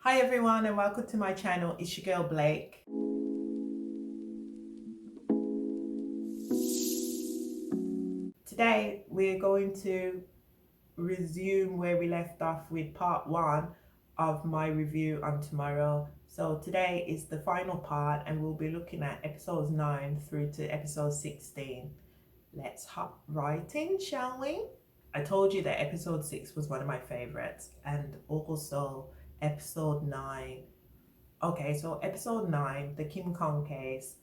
Hi everyone and welcome to my channel. It's your girl Blake. Today we're going to resume where we left off with part 1 of my review on Tomorrow. So today is the final part and we'll be looking at episodes 9 through to episode 16. Let's hop right in, shall we? I told you that episode 6 was one of my favorites, and also episode 9. Okay, so episode 9, the Kim Kong case,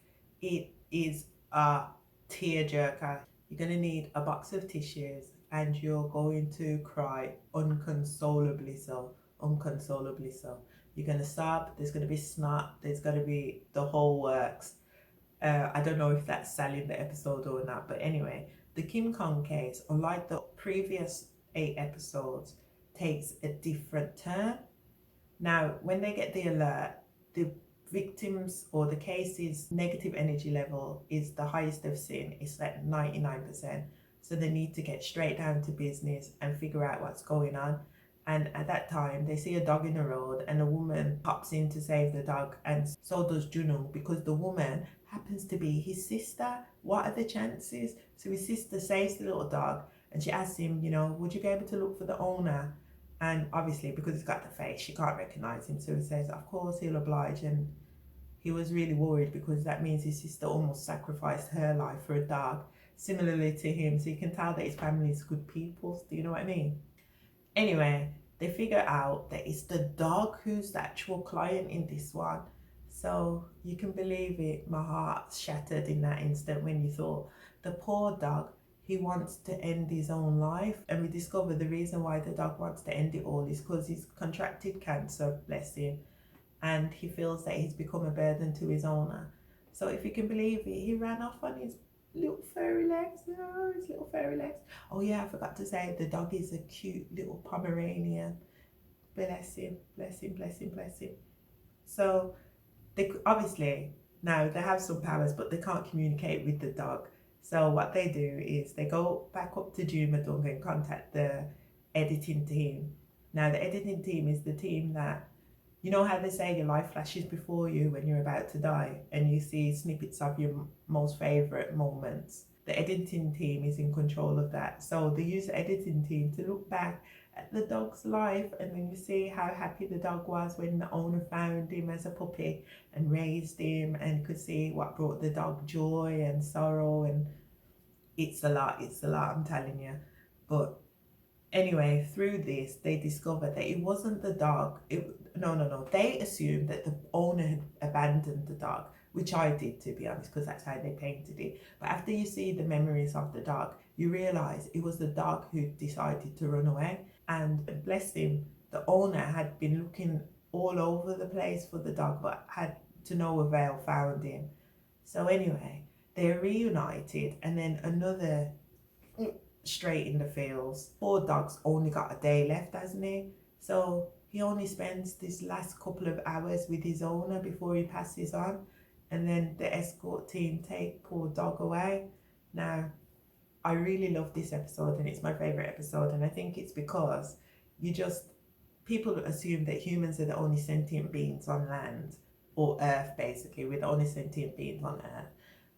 it is a tearjerker. You're going to need a box of tissues and you're going to cry unconsolably so. Unconsolably so. You're going to sob, there's going to be snot, there's going to be the whole works. I don't know if that's selling the episode or not, but anyway, the Kim Kong case, unlike the previous 8 episodes, takes a different turn. Now, when they get the alert, the victims or the case's negative energy level is the highest they've seen. It's like 99%. So they need to get straight down to business and figure out what's going on. And at that time, they see a dog in the road and a woman pops in to save the dog, and so does Junung, because the woman happens to be his sister. What are the chances? So his sister saves the little dog and she asks him, would you be able to look for the owner? And obviously, because he's got the face, she can't recognize him. So he says, of course, he'll oblige. And he was really worried because that means his sister almost sacrificed her life for a dog, similarly to him. So you can tell that his family is good people. Do you know what I mean? Anyway, they figure out that it's the dog who's the actual client in this one. So you can believe it, my heart shattered in that instant when you thought, the poor dog, he wants to end his own life. And we discover the reason why the dog wants to end it all is because he's contracted cancer, bless him, and he feels that he's become a burden to his owner. So if you can believe it, he ran off on his little furry legs. Oh, his little furry legs. Oh yeah, I forgot to say, the dog is a cute little Pomeranian. Bless him, bless him, bless him, bless him. So they obviously, now they have some powers, but they can't communicate with the dog. So what they do is they go back up to Jumadung and contact the editing team. Now the editing team is the team that, you know how they say your life flashes before you when you're about to die and you see snippets of your most favourite moments? The editing team is in control of that. So they use the editing team to look back at the dog's life, and then you see how happy the dog was when the owner found him as a puppy and raised him, and could see what brought the dog joy and sorrow. And it's a lot, I'm telling you. But anyway, through this, they discovered that it wasn't the dog. No. They assumed that the owner had abandoned the dog, which I did, to be honest, because that's how they painted it. But after you see the memories of the dog, you realise it was the dog who decided to run away. And bless him, the owner had been looking all over the place for the dog, but had to no avail found him. So anyway, they're reunited, and then another straight in the fields. Poor dog's only got a day left, hasn't he? So he only spends this last couple of hours with his owner before he passes on, and then the escort team take poor dog away. Now, I really love this episode and it's my favourite episode, and I think it's because people assume that humans are the only sentient beings on land, or Earth basically, we're the only sentient beings on Earth.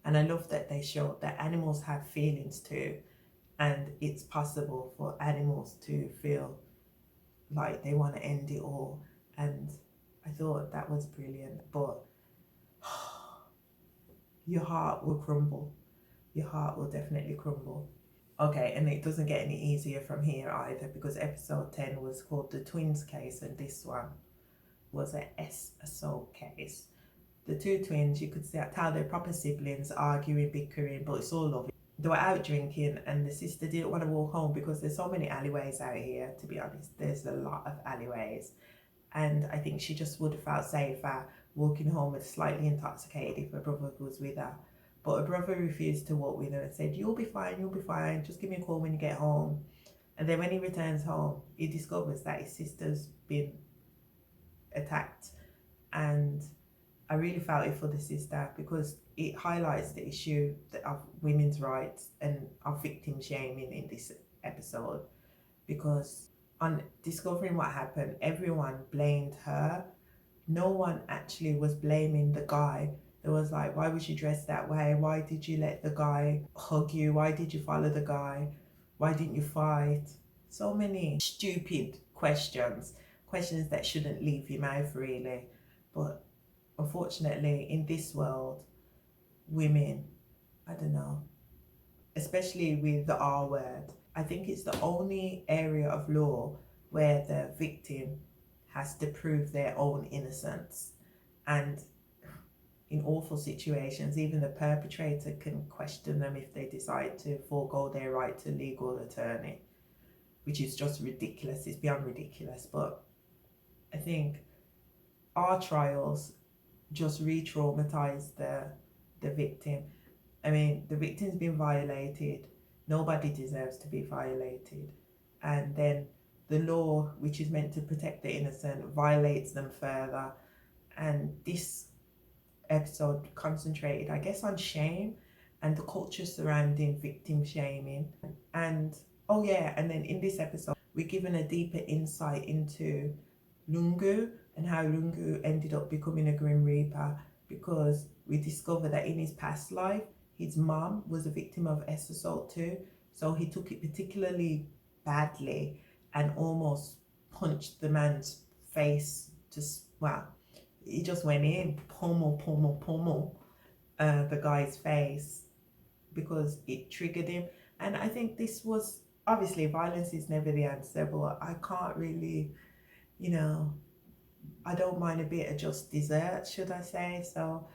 And I love that they show that animals have feelings too, and it's possible for animals to feel like they want to end it all. And I thought that was brilliant. But your heart will crumble. Your heart will definitely crumble. Okay, and it doesn't get any easier from here either, because episode 10 was called the twins case, and this one was a S assault case. The two twins, you could tell they're proper siblings, arguing, bickering, but it's all lovely. They were out drinking and the sister didn't want to walk home because there's so many alleyways out here, to be honest. There's a lot of alleyways. And I think she just would have felt safer walking home with slightly intoxicated if her brother was with her. But her brother refused to walk with her and said, you'll be fine, just give me a call when you get home. And then when he returns home, he discovers that his sister's been attacked. And I really felt it for the sister, because it highlights the issue of women's rights and of victim shaming in this episode. Because on discovering what happened, everyone blamed her. No one actually was blaming the guy. It was like, why was you dressed that way? Why did you let the guy hug you? Why did you follow the guy? Why didn't you fight? So many stupid questions, questions that shouldn't leave your mouth really. But unfortunately, in this world, women, I don't know, especially with the R word, I think it's the only area of law where the victim has to prove their own innocence. And in awful situations, even the perpetrator can question them if they decide to forego their right to legal attorney, which is just ridiculous. It's beyond ridiculous. But I think our trials just re-traumatize the victim. I mean, the victim's been violated. Nobody deserves to be violated. And then the law, which is meant to protect the innocent, violates them further. And this episode concentrated, I guess, on shame and the culture surrounding victim shaming. And oh yeah, and then in this episode, we're given a deeper insight into Lungu and how Lungu ended up becoming a Grim Reaper, because we discover that in his past life, his mom was a victim of S assault too. So he took it particularly badly and almost punched the man's face to, well, he just went in, pummel the guy's face because it triggered him. And I think this was, obviously violence is never the answer, but I can't really, I don't mind a bit of just dessert, should I say. So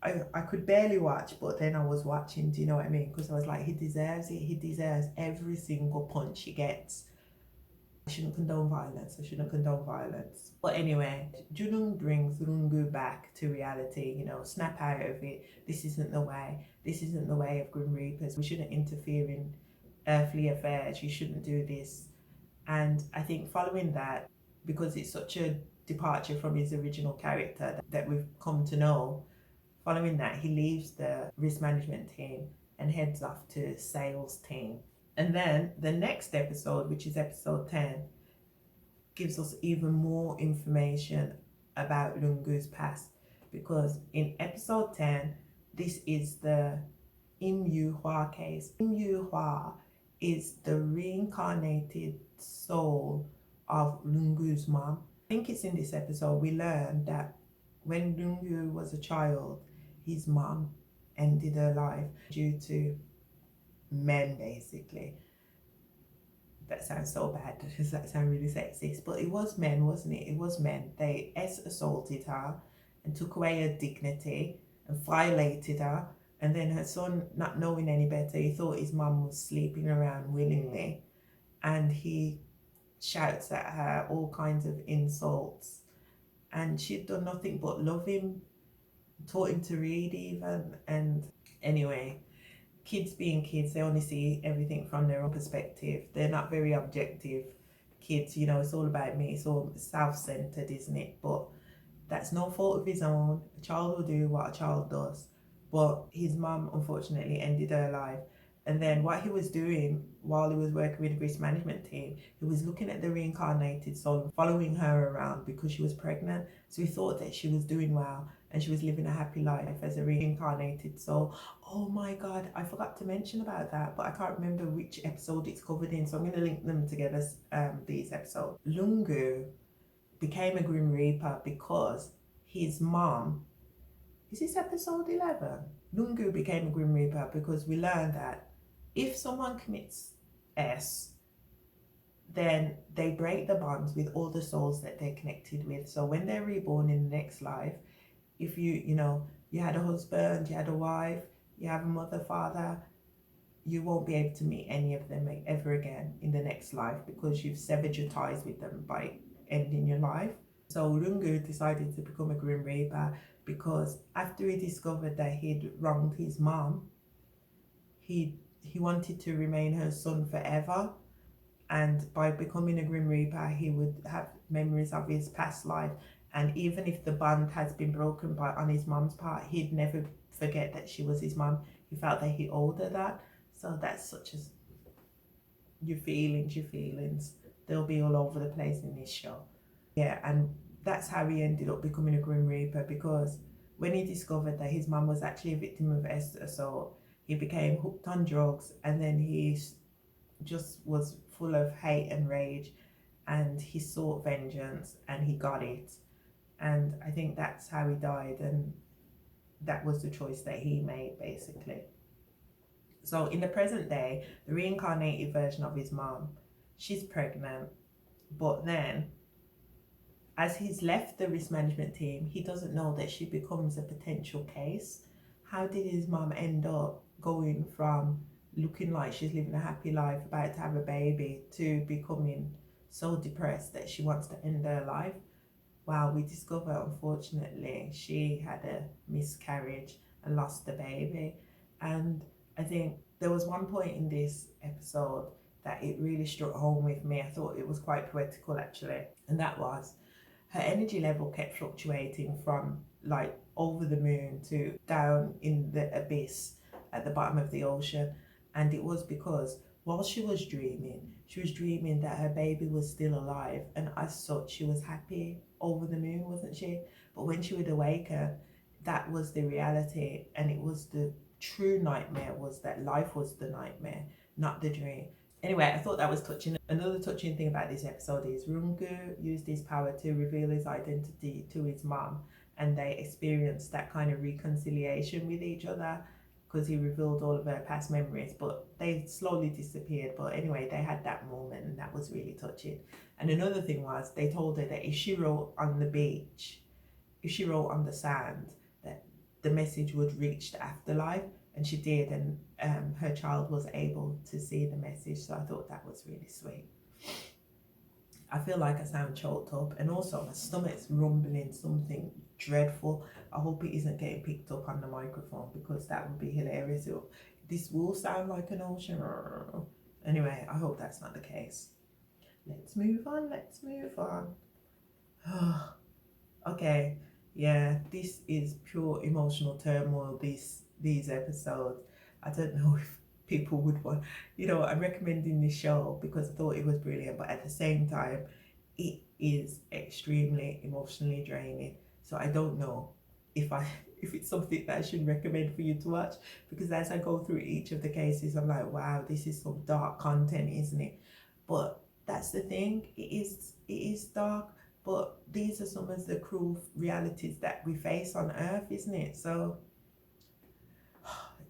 I could barely watch, but then I was watching, do you know what I mean? Because I was like, he deserves it. He deserves every single punch he gets. I shouldn't condone violence. But anyway, Junung brings Lungu back to reality, snap out of it. This isn't the way. This isn't the way of Grim Reapers. We shouldn't interfere in earthly affairs. You shouldn't do this. And I think following that, because it's such a departure from his original character that we've come to know, following that, he leaves the risk management team and heads off to sales team. And then the next episode, which is episode 10, gives us even more information about Lungu's past. Because in episode 10, this is the Im Yu Hua case. Im Yu Hua is the reincarnated soul of Lungu's mom. I think it's in this episode we learned that when Lungu was a child, his mom ended her life due to men, basically. That sounds so bad. Does that sound really sexist? But it was men, wasn't it? It was men. They assaulted her and took away her dignity and violated her. And then her son, not knowing any better, he thought his mum was sleeping around willingly. And he shouts at her all kinds of insults. And she'd done nothing but love him, taught him to read even. And anyway, kids being kids, they only see everything from their own perspective. They're not very objective kids, it's all about me. It's all self-centered, isn't it? But that's no fault of his own. A child will do what a child does. But his mum, unfortunately, ended her life. And then what he was doing while he was working with the risk management team, he was looking at the reincarnated soul, following her around because she was pregnant. So he thought that she was doing well and she was living a happy life as a reincarnated soul. Oh my God, I forgot to mention about that, but I can't remember which episode it's covered in. So I'm going to link them together, these episodes. Lungu became a Grim Reaper because his mom, is this episode 11? Lungu became a Grim Reaper because we learned that if someone commits S, then they break the bonds with all the souls that they're connected with. So when they're reborn in the next life, if you had a husband, you had a wife, you have a mother, father, you won't be able to meet any of them ever again in the next life because you've severed your ties with them by ending your life. So Lungu decided to become a Grim Reaper because after he discovered that he'd wronged his mom, he wanted to remain her son forever. And by becoming a Grim Reaper, he would have memories of his past life. And even if the bond has been broken on his mom's part, he'd never forget that she was his mom. He felt that he owed her that. So that's such as your feelings. they'll be all over the place in this show. Yeah, and that's how he ended up becoming a Grim Reaper, because when he discovered that his mum was actually a victim of assault, he became hooked on drugs, and then he just was full of hate and rage, and he sought vengeance and he got it. And I think that's how he died, and that was the choice that he made, basically. So in the present day, the reincarnated version of his mom, she's pregnant, but then as he's left the risk management team, he doesn't know that she becomes a potential case. How did his mom end up going from looking like she's living a happy life, about to have a baby, to becoming so depressed that she wants to end her life? Well, we discover, unfortunately, she had a miscarriage and lost the baby. And I think there was one point in this episode that it really struck home with me. I thought it was quite poetical, actually. And that was, her energy level kept fluctuating from like over the moon to down in the abyss at the bottom of the ocean. And it was because while she was dreaming that her baby was still alive, and as such she was happy over the moon, wasn't she? But when she would awaken, that was the reality, and it was the true nightmare, was that life was the nightmare, not the dream. Anyway, I thought that was touching. Another touching thing about this episode is Rungu used his power to reveal his identity to his mom, and they experienced that kind of reconciliation with each other, because he revealed all of her past memories, but they slowly disappeared. But anyway, they had that moment, and that was really touching. And another thing was, they told her that if she wrote on the beach, if she wrote on the sand, that the message would reach the afterlife, and she did, and her child was able to see the message. So I thought that was really sweet. I feel like I sound choked up, and also my stomach's rumbling something dreadful. I hope it isn't getting picked up on the microphone, because that would be hilarious. This will sound like an ocean. Anyway, I hope that's not the case. Let's move on. Okay, yeah, this is pure emotional turmoil, these episodes. I don't know if people would want, I'm recommending this show because I thought it was brilliant, but at the same time, it is extremely emotionally draining. So I don't know if it's something that I should recommend for you to watch, because as I go through each of the cases, I'm like, wow, this is some dark content, isn't it? But that's the thing, it is dark, but these are some of the cruel realities that we face on earth, isn't it? So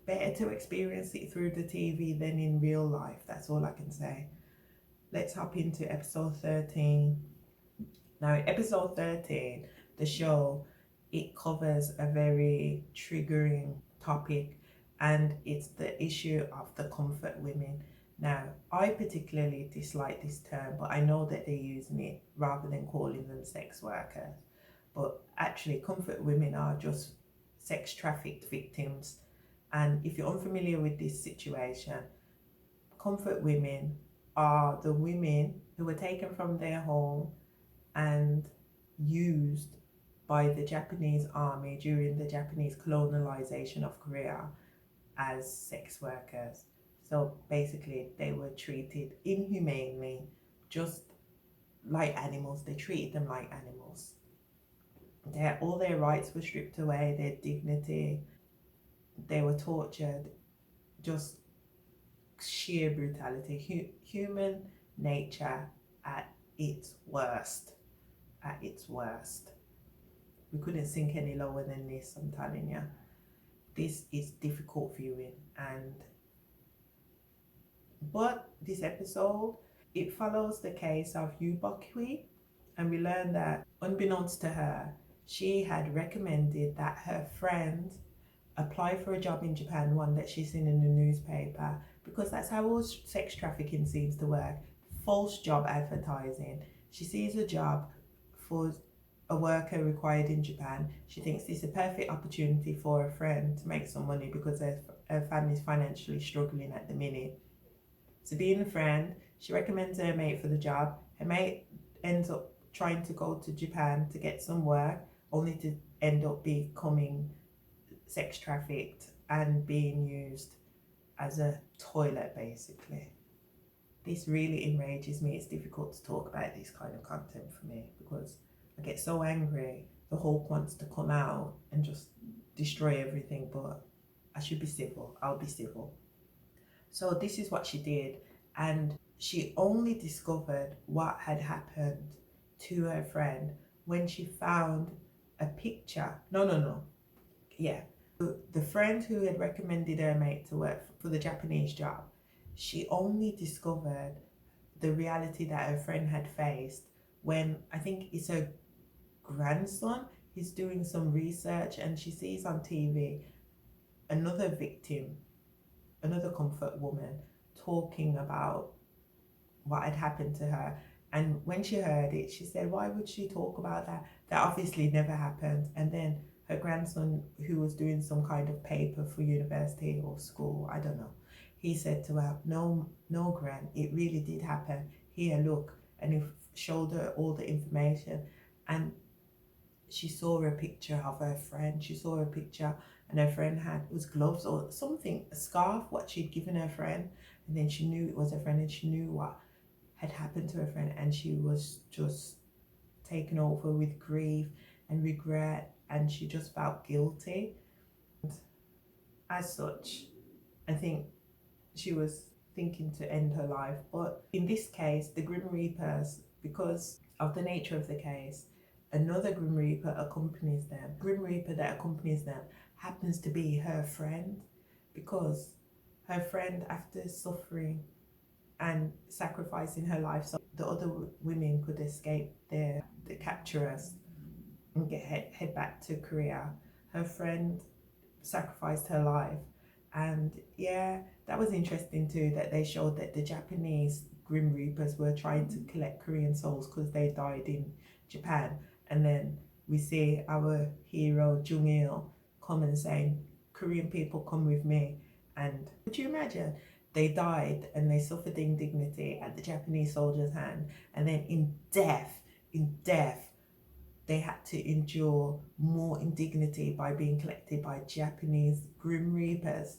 better to experience it through the TV than in real life. That's all I can say. Let's hop into episode 13. Now, episode 13, the show, it covers a very triggering topic, and it's the issue of the comfort women. Now, I particularly dislike this term, but I know that they're using it rather than calling them sex workers. But actually, comfort women are just sex trafficked victims. And if you're unfamiliar with this situation, comfort women are the women who were taken from their home and used by the Japanese army during the Japanese colonialization of Korea as sex workers. So basically, they were treated inhumanely, just like animals. They treated them like animals. All their rights were stripped away, their dignity. They were tortured, just sheer brutality. Human nature at its worst. At its worst. We couldn't sink any lower than this, I'm telling you. This is difficult viewing, but this episode, it follows the case of Yubokwi, and we learn that, unbeknownst to her, she had recommended that her friend apply for a job in Japan, one that she's seen in the newspaper, because that's how all sex trafficking seems to work. False job advertising. She sees a job for a worker required in Japan. She thinks this is a perfect opportunity for a friend to make some money, because her family's financially struggling at the minute. So being a friend, she recommends her mate for the job. Her mate ends up trying to go to Japan to get some work, only to end up becoming sex trafficked and being used as a toilet, basically. This really enrages me. It's difficult to talk about this kind of content for me because I get so angry. The Hulk wants to come out and just destroy everything, but I should be civil. I'll be civil. So this is what she did, and she only discovered what had happened to her friend when she found a picture. No. Yeah. The friend who had recommended her mate to work for the Japanese job, she only discovered the reality that her friend had faced when I think it's her grandson. He's doing some research and she sees on TV another victim, another comfort woman, talking about what had happened to her. And when she heard it, she said, why would she talk about that? That obviously never happened. And then her grandson, who was doing some kind of paper for university or school, I don't know, he said to her, no, Gran, it really did happen. Here, look. And he showed her all the information. And she saw a picture of her friend. She saw a picture, and her friend was gloves or something, a scarf, what she'd given her friend. And then she knew it was her friend, and she knew what had happened to her friend, and she was just taken over with grief and regret, and she just felt guilty. And as such, I think she was thinking to end her life. But in this case, the Grim Reapers, because of the nature of the case, another Grim Reaper accompanies them. Grim Reaper that accompanies them happens to be her friend, because her friend, after suffering and sacrificing her life so the other women could escape the capturers and head back to Korea, her friend sacrificed her life. And yeah, that was interesting too, that they showed that the Japanese Grim Reapers were trying to collect Korean souls because they died in Japan. And then we see our hero Jung-il come and saying, Korean people, come with me. And could you imagine? They died and they suffered indignity at the Japanese soldiers' hand, and then in death, they had to endure more indignity by being collected by Japanese Grim Reapers.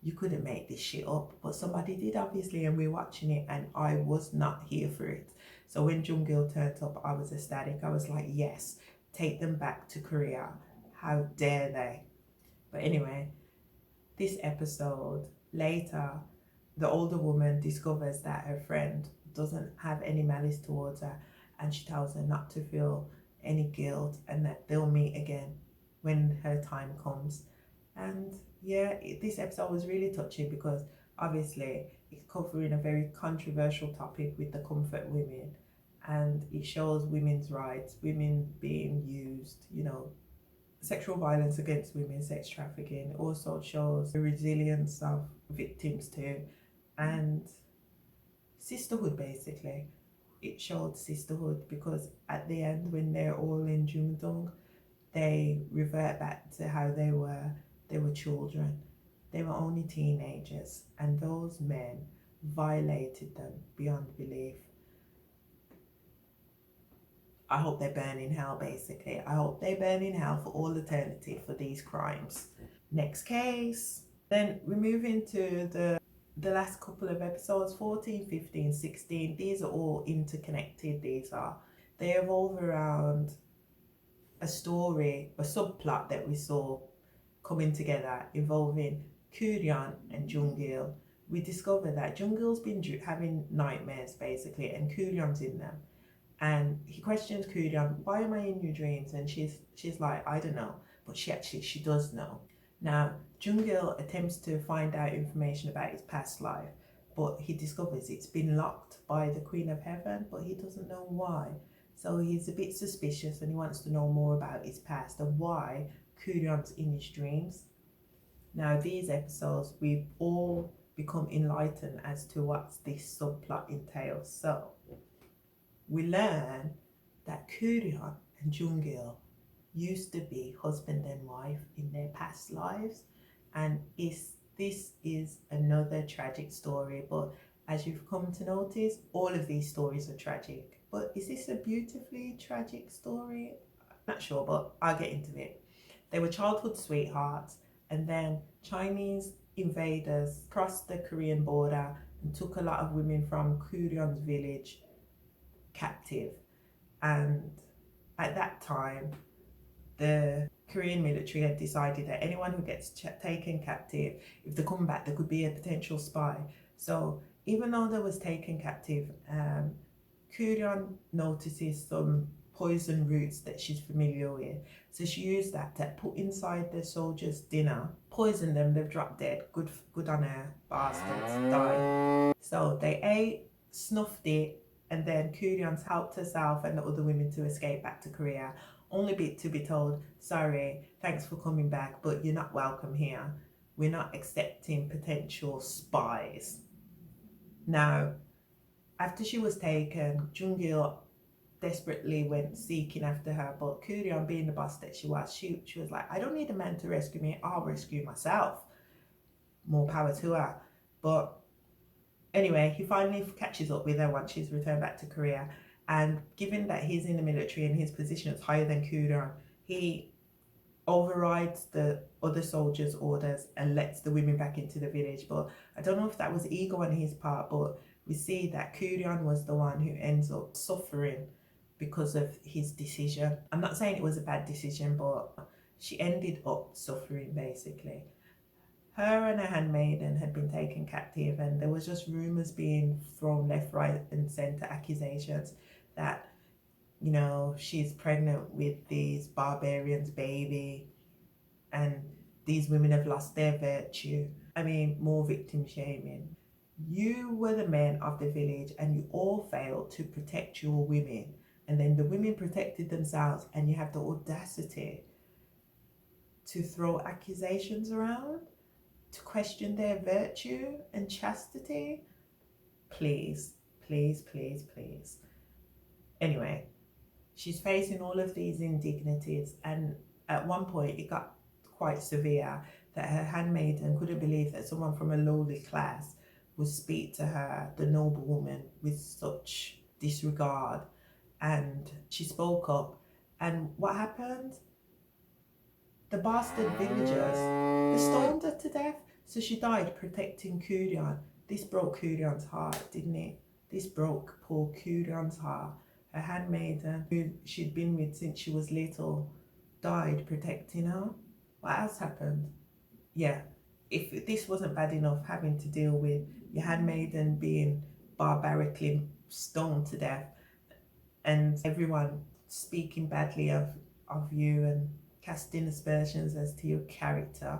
You couldn't make this shit up, but somebody did, obviously, and we're watching it, and I was not here for it. So when Jung-il turned up, I was ecstatic. I was like, yes, take them back to Korea. How dare they? But anyway, this episode, later, the older woman discovers that her friend doesn't have any malice towards her, and she tells her not to feel any guilt and that they'll meet again when her time comes. And yeah, this episode was really touching because obviously it's covering a very controversial topic with the comfort women, and it shows women's rights, women being used, sexual violence against women, sex trafficking. It also shows the resilience of victims too, and sisterhood. Basically, it showed sisterhood because at the end, when they're all in Jungdong, they revert back to how they were. They were children, they were only teenagers, and those men violated them beyond belief. I hope they burn in hell, basically. I hope they burn in hell for all eternity for these crimes. Next case. Then we move into the last couple of episodes, 14, 15, 16. These are all interconnected. They evolve around a story, a subplot that we saw coming together involving Kuryeon and Jung-il. We discover that Jung-il's been having nightmares, basically, and Kuryeon's in them. And he questions Kuryeon, why am I in your dreams? And she's like, I don't know. But she does know. Now, Jung-il attempts to find out information about his past life, but he discovers it's been locked by the Queen of Heaven, but he doesn't know why. So he's a bit suspicious and he wants to know more about his past and why Kuryeon's in his dreams. Now, these episodes, we've all become enlightened as to what this subplot entails. So we learn that Kuryeon and Jung-il used to be husband and wife in their past lives, and this is another tragic story. But as you've come to notice, all of these stories are tragic. But is this a beautifully tragic story? I'm not sure, but I'll get into it. They were childhood sweethearts, and then Chinese invaders crossed the Korean border and took a lot of women from Kuryan's village captive. And at that time, the Korean military had decided that anyone who gets taken captive, if they come back, there could be a potential spy. So even though they was taken captive, Kuryan notices some poison roots that she's familiar with. So she used that to put inside the soldiers' dinner, poison them, they've dropped dead. Good on her, bastards, died. So they ate, snuffed it, and then Kuryan's helped herself and the other women to escape back to Korea, only to be told, sorry, thanks for coming back, but you're not welcome here. We're not accepting potential spies. Now, after she was taken, Jungil desperately went seeking after her, but Kuryan, being the boss that she was like, I don't need a man to rescue me, I'll rescue myself. More power to her. But anyway, he finally catches up with her once she's returned back to Korea, and given that he's in the military and his position is higher than Kuryan, he overrides the other soldiers' orders and lets the women back into the village. But I don't know if that was ego on his part, but we see that Kuryan was the one who ends up suffering because of his decision. I'm not saying it was a bad decision, but she ended up suffering basically. Her and her handmaiden had been taken captive, and there was just rumors being thrown left, right, and centre, accusations that, you know, she's pregnant with these barbarians' baby, and these women have lost their virtue. I mean, more victim shaming. You were the men of the village, and you all failed to protect your women, and then the women protected themselves, and you have the audacity to throw accusations around, to question their virtue and chastity. Please, please, please, please. Anyway, she's facing all of these indignities, and at one point it got quite severe that her handmaiden couldn't believe that someone from a lowly class would speak to her, the noble woman, with such disregard. And she spoke up, and what happened? The bastard villagers, they stoned her to death. So she died protecting Kuryan. This broke Kuryan's heart, didn't it? This broke poor Kuryan's heart. Her handmaiden, who she'd been with since she was little, died protecting her. What else happened? Yeah, if this wasn't bad enough, having to deal with your handmaiden being barbarically stoned to death, and everyone speaking badly of you and casting aspersions as to your character.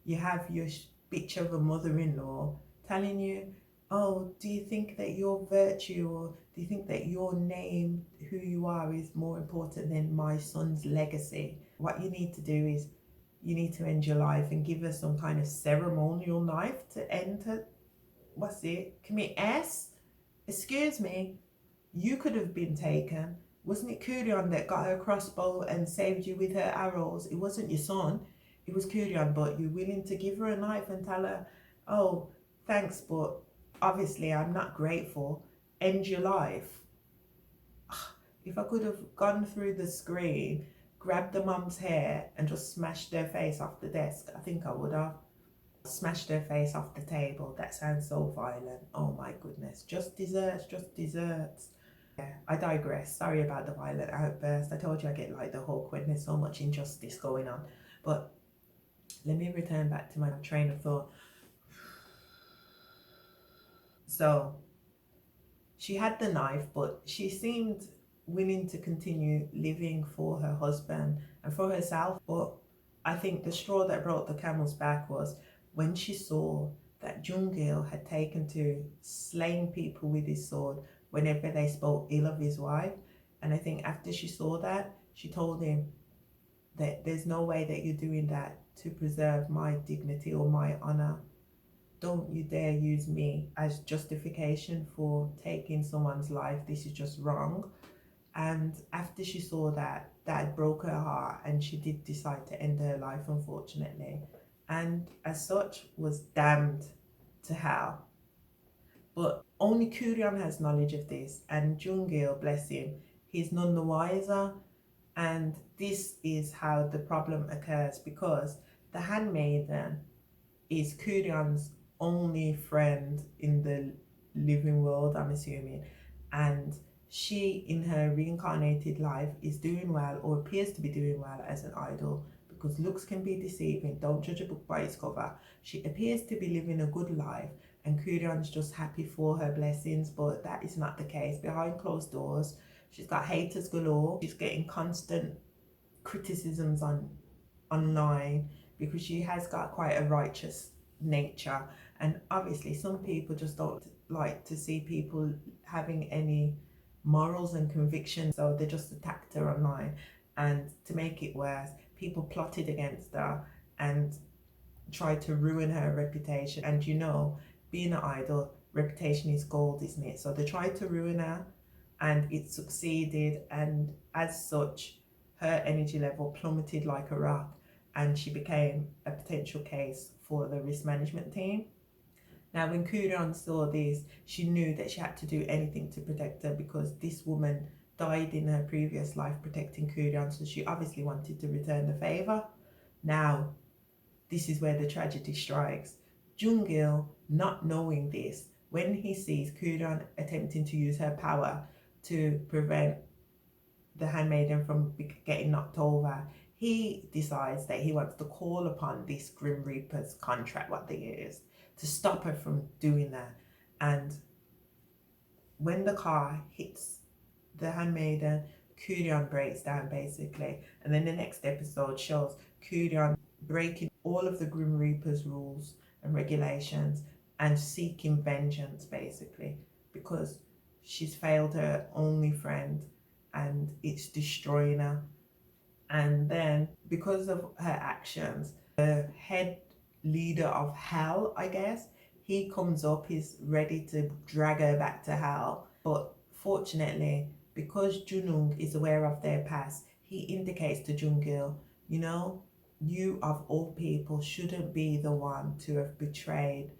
You have your bitch of a mother-in-law telling you, oh, do you think that your virtue, or do you think that your name, who you are, is more important than my son's legacy? What you need to do is you need to end your life and give her some kind of ceremonial knife to end her, commit S? Excuse me, you could have been taken. Wasn't it Kuryan that got her crossbow and saved you with her arrows? It wasn't your son, it was Kuryan, but you're willing to give her a knife and tell her, oh, thanks, but obviously I'm not grateful. End your life. If I could have gone through the screen, grabbed the mum's hair and just smashed their face off the desk, I think I would have. Smashed their face off the table. That sounds so violent. Oh my goodness. Just desserts, just desserts. Yeah, I digress. Sorry about the violent outburst. I told you I get like the hook when there's so much injustice going on. But let me return back to my train of thought. So she had the knife, but she seemed willing to continue living for her husband and for herself. But I think the straw that broke the camel's back was when she saw that Jungil had taken to slaying people with his sword whenever they spoke ill of his wife. And I think after she saw that, she told him that there's no way that you're doing that to preserve my dignity or my honor. Don't you dare use me as justification for taking someone's life. This is just wrong. And after she saw that, that broke her heart, and she did decide to end her life, unfortunately. And as such, was damned to hell. But only Kuryan has knowledge of this, and Jungil, bless him, he's none the wiser. And this is how the problem occurs, because the handmaiden is Kuryan's only friend in the living world, I'm assuming. And she, in her reincarnated life, is doing well, or appears to be doing well, as an idol, because looks can be deceiving. Don't judge a book by its cover. She appears to be living a good life, and Kurion's just happy for her blessings, but that is not the case. Behind closed doors, she's got haters galore. She's getting constant criticisms online because she has got quite a righteous nature, and obviously some people just don't like to see people having any morals and convictions, so they just attacked her online. And to make it worse, people plotted against her and tried to ruin her reputation. And you know, being an idol, reputation is gold, isn't it? So they tried to ruin her, and it succeeded, and as such her energy level plummeted like a rock, and she became a potential case for the risk management team. Now, when Kudran saw this, she knew that she had to do anything to protect her, because this woman died in her previous life protecting Kudran, so she obviously wanted to return the favor. Now, this is where the tragedy strikes. Jungil, not knowing this, when he sees Kudran attempting to use her power to prevent the handmaiden from getting knocked over, he decides that he wants to call upon this Grim Reaper's contract, what they use, to stop her from doing that. And when the car hits the handmaiden, Kudran breaks down basically. And then the next episode shows Kudran breaking all of the Grim Reaper's rules and regulations and seeking vengeance basically, because she's failed her only friend and it's destroying her. And then because of her actions, the head leader of hell, I guess, he comes up, he's ready to drag her back to hell. But fortunately, because Junung is aware of their past, he indicates to Jungil, you know, you of all people shouldn't be the one to have betrayed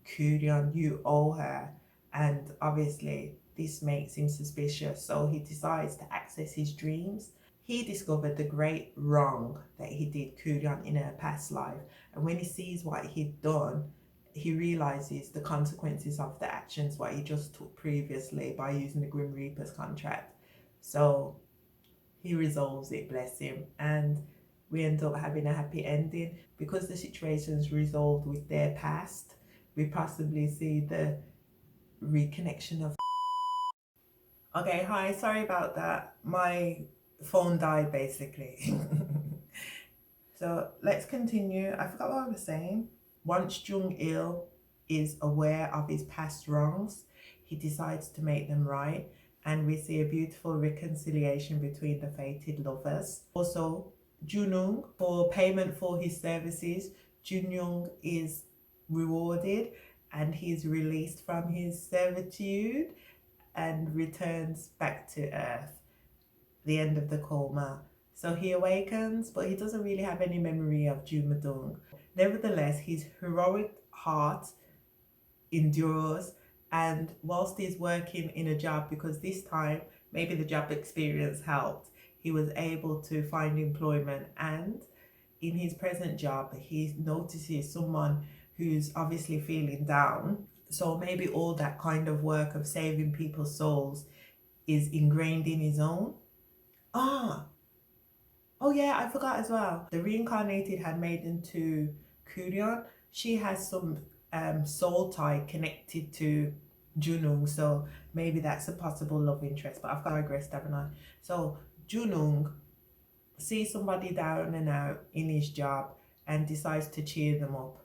Kuryeon. You owe her. And obviously this makes him suspicious, so he decides to access his dreams. He discovered the great wrong that he did Kuryeon in her past life, and when he sees what he'd done, he realizes the consequences of the actions what he just took previously by using the Grim Reaper's contract. So he resolves it, bless him, and we end up having a happy ending. Because the situation's resolved with their past, we possibly see the reconnection of... Okay, hi, sorry about that. My phone died basically. So let's continue. I forgot what I was saying. Once Jung-il is aware of his past wrongs, he decides to make them right, and we see a beautiful reconciliation between the fated lovers. Also, Junung, for payment for his services, Junyoung is rewarded and he's released from his servitude and returns back to Earth, the end of the coma. So he awakens, but he doesn't really have any memory of Jumadung. Nevertheless, his heroic heart endures, and whilst he's working in a job, because this time maybe the job experience helped, he was able to find employment, and in his present job he notices someone who's obviously feeling down. So maybe all that kind of work of saving people's souls is ingrained in his own. Oh yeah, I forgot as well. The reincarnated handmaiden to Kuryeon, she has some soul tie connected to Junung, so maybe that's a possible love interest, but I've digressed, haven't I? So Junung sees somebody down and out in his job and decides to cheer them up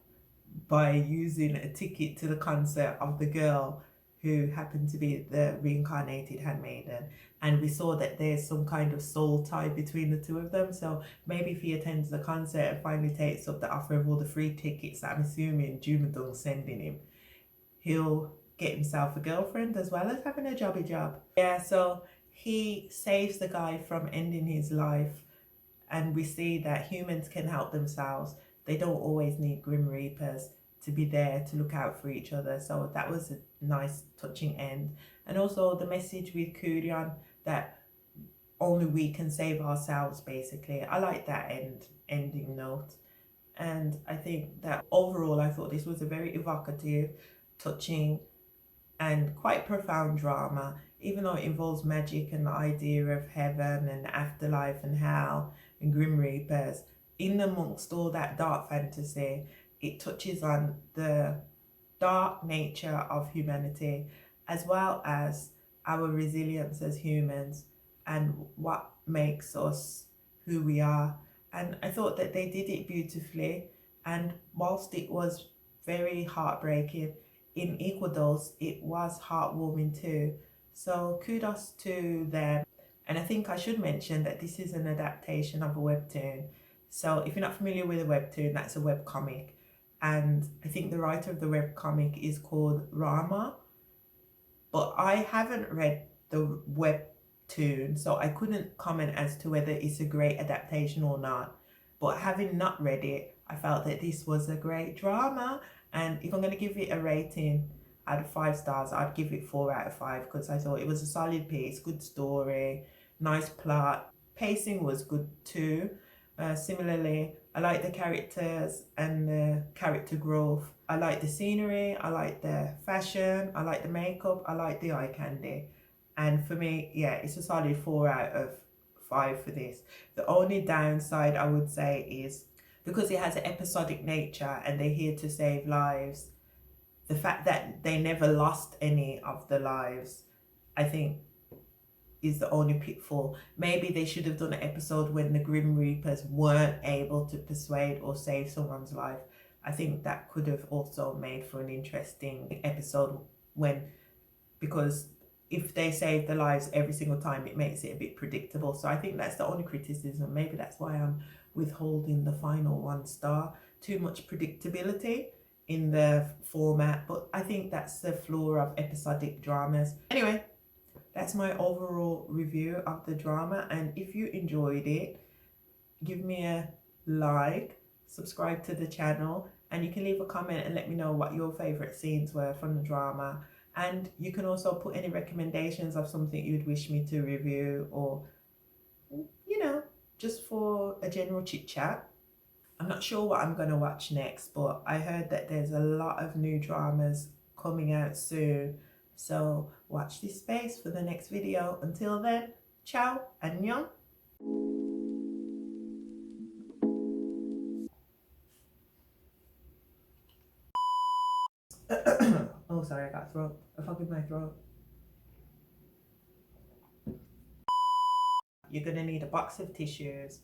by using a ticket to the concert of the girl who happened to be the reincarnated handmaiden. And we saw that there's some kind of soul tie between the two of them. So maybe if he attends the concert and finally takes up the offer of all the free tickets that I'm assuming Jumadung's sending him, he'll get himself a girlfriend as well as having a jobby job. Yeah, so he saves the guy from ending his life, and we see that humans can help themselves. They don't always need Grim Reapers to be there to look out for each other. So that was a nice touching end. And also the message with Kuryeon that only we can save ourselves basically. I like that ending note. And I think that overall I thought this was a very evocative, touching and quite profound drama, even though it involves magic and the idea of heaven and afterlife and hell and grim reapers. In amongst all that dark fantasy, it touches on the dark nature of humanity, as well as our resilience as humans and what makes us who we are. And I thought that they did it beautifully. And whilst it was very heartbreaking, in equal dose, it was heartwarming too. So kudos to them. And I think I should mention that this is an adaptation of a webtoon. So if you're not familiar with a webtoon, that's a webcomic. And I think the writer of the webcomic is called Rama. But I haven't read the webtoon, so I couldn't comment as to whether it's a great adaptation or not. But having not read it, I felt that this was a great drama. And if I'm going to give it a rating out of 5 stars, I'd give it 4 out of 5 because I thought it was a solid piece, good story, nice plot. Pacing was good too. Similarly, I like the characters and the character growth. I like the scenery, I like the fashion, I like the makeup, I like the eye candy. And for me, yeah, it's a solid 4 out of 5 for this. The only downside I would say is because it has an episodic nature and they're here to save lives, the fact that they never lost any of the lives, I think is the only pitfall. Maybe they should have done an episode when the Grim Reapers weren't able to persuade or save someone's life. I think that could have also made for an interesting episode because if they save the lives every single time, it makes it a bit predictable. So I think that's the only criticism. Maybe that's why I'm withholding the final 1 star. Too much predictability in the format, but I think that's the flaw of episodic dramas. Anyway, that's my overall review of the drama, and if you enjoyed it, give me a like, subscribe to the channel, and you can leave a comment and let me know what your favorite scenes were from the drama. And you can also put any recommendations of something you'd wish me to review, or just for a general chit chat. I'm not sure what I'm going to watch next, but I heard that there's a lot of new dramas coming out soon. So watch this space for the next video. Until then, ciao, annyeong. Oh, sorry, I got a fog in my throat. You're going to need a box of tissues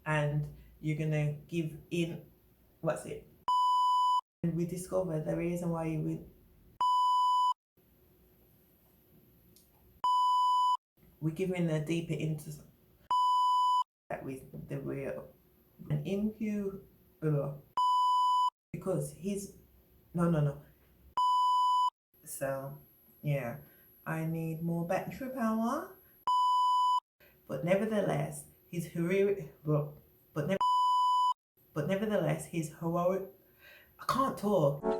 and you're going to give in, what's it? And we discovered the reason why you would. We're giving a deeper into that with the real and inhu because he's no. So yeah, I need more battery power. But nevertheless, his heroic. But nevertheless, his heroic. I can't talk.